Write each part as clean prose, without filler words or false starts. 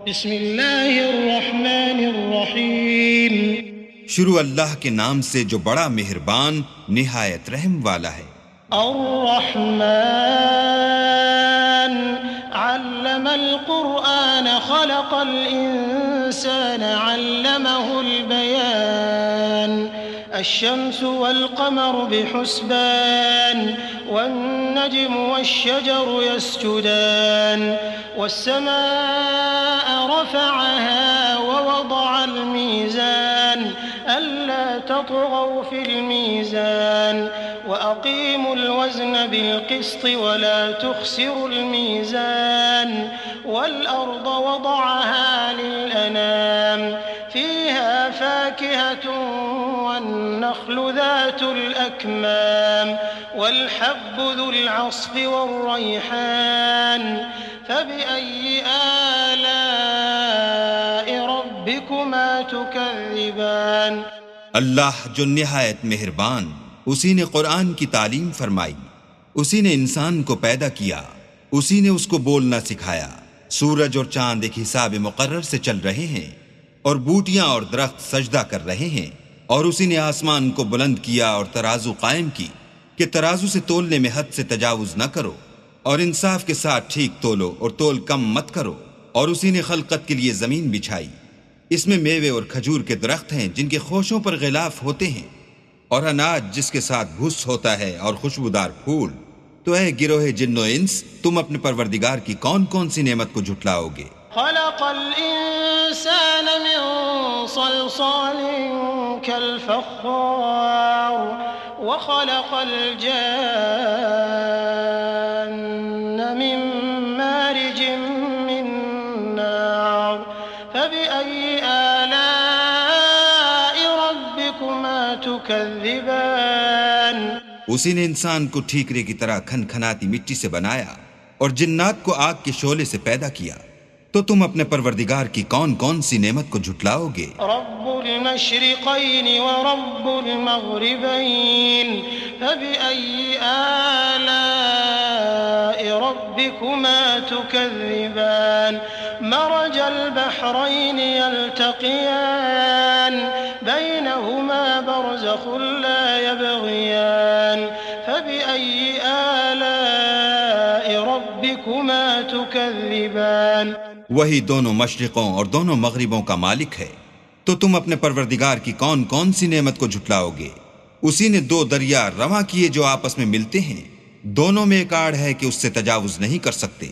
بسم اللہ الرحمن الرحیم. شروع اللہ کے نام سے جو بڑا مہربان نہایت رحم والا ہے. الرحمن علم القرآن خلق الإنسان علمه البيان الشمس والقمر بحسبان والنجم والشجر يسجدان والسماء رفعها ووضع الميزان ألا تطغوا في الميزان وأقيموا الوزن بالقسط ولا تخسروا الميزان والأرض وضعها للأنام فيها فاكهة والنخل ذات الأكمام والحب ذو العصف والريحان فبأي آلاء ربكما تكذبان. اللہ جو نہایت مہربان، اسی نے قرآن کی تعلیم فرمائی، اسی نے انسان کو پیدا کیا، اسی نے اس کو بولنا سکھایا. سورج اور چاند ایک حساب مقرر سے چل رہے ہیں اور بوٹیاں اور درخت سجدہ کر رہے ہیں، اور اسی نے آسمان کو بلند کیا اور ترازو قائم کی کہ ترازو سے تولنے میں حد سے تجاوز نہ کرو، اور انصاف کے ساتھ ٹھیک تولو اور تول کم مت کرو. اور اسی نے خلقت کے لیے زمین بچھائی، اس میں میوے اور کھجور کے درخت ہیں جن کے خوشوں پر غلاف ہوتے ہیں، اور اناج جس کے ساتھ بھس ہوتا ہے، اور خوشبودار پھول. تو اے گروہ جن و انس، تم اپنے پروردگار کی کون کون سی نعمت کو جھٹلاؤ گے؟ خلق الإنسان من صلصال كالفخار وخلق الجان من مارج من نار فبأي آلاء ربكما تكذبان. اسی نے انسان کو ٹھیکرے کی طرح کھن کھناتی مٹی سے بنایا اور جنات کو آگ کے شعلے سے پیدا کیا. تو تم اپنے پروردگار کی کون کون سی نعمت کو جھٹلاؤ گے؟ رب المشرقین ورب المغربین فبأي آلاء ربكما تكذبان. مرج البحرين يلتقيان بينهما برزخ لا يبغيان فبأي آلاء ربكما تكذبان. وہی دونوں مشرقوں اور دونوں مغربوں کا مالک ہے. تو تم اپنے پروردگار کی کون کون سی نعمت کو جھٹلاؤ گے؟ اسی نے دو دریا رواں کیے جو آپس میں ملتے ہیں، دونوں میں ایک آڑ ہے کہ اس سے تجاوز نہیں کر سکتے.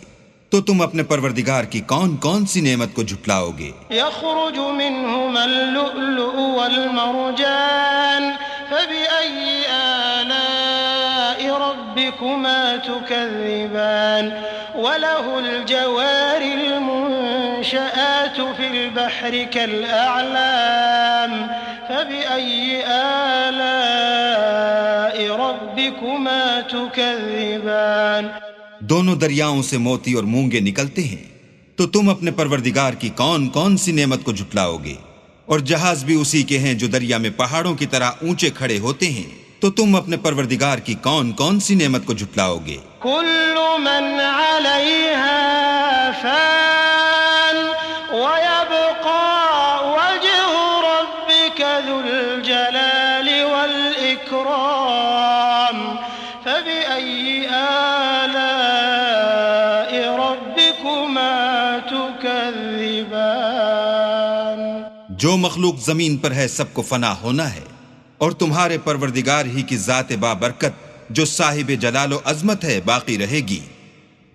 تو تم اپنے پروردگار کی کون کون سی نعمت کو جھٹلاؤ گے؟ يخرج منهما اللؤلؤ والمرجان فبأي آلاء ربكما تكذبان. وله الجوار المنشآت في البحر كالأعلام فبأي آلاء ربكما تكذبان. دونوں دریاؤں سے موتی اور مونگے نکلتے ہیں. تو تم اپنے پروردگار کی کون کون سی نعمت کو جھٹلاؤ گے؟ اور جہاز بھی اسی کے ہیں جو دریا میں پہاڑوں کی طرح اونچے کھڑے ہوتے ہیں. تو تم اپنے پروردگار کی کون کون سی نعمت کو جھٹلاؤ گے؟ كل من عليها فان ويبقى وجه ربك ذو الجلال والإكرام فبأي آلاء ربكما تكذبان. جو مخلوق زمین پر ہے سب کو فنا ہونا ہے، اور تمہارے پروردگار ہی کی ذات بابرکت جو صاحب جلال و عظمت ہے باقی رہے گی.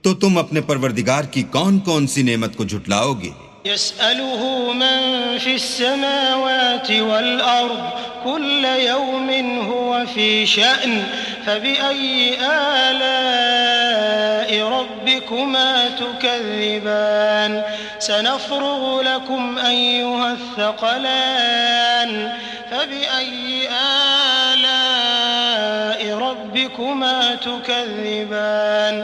تو تم اپنے پروردگار کی کون کون سی نعمت کو جھٹلاؤ گے؟ يسأله من في السماوات والأرض كل يوم هو في شأن فبأي آلاء ربكما تكذبان. سنفرغ لكم أيها الثقلان فبأي آلاء ربكما تكذبان.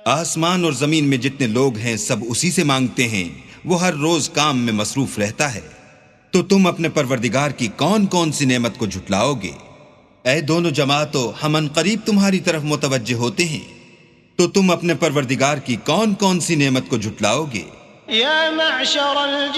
آسمان اور زمین میں جتنے لوگ ہیں سب اسی سے مانگتے ہیں، وہ ہر روز کام میں مصروف رہتا ہے. تو تم اپنے پروردگار کی کون کون سی نعمت کو جھٹلاؤ گے؟ اے دونوں جماعتوں، ہم ان قریب تمہاری طرف متوجہ ہوتے ہیں. تو تم اپنے پروردگار کی کون کون سی نعمت کو جھٹلاؤ گے؟ يا معشر الجن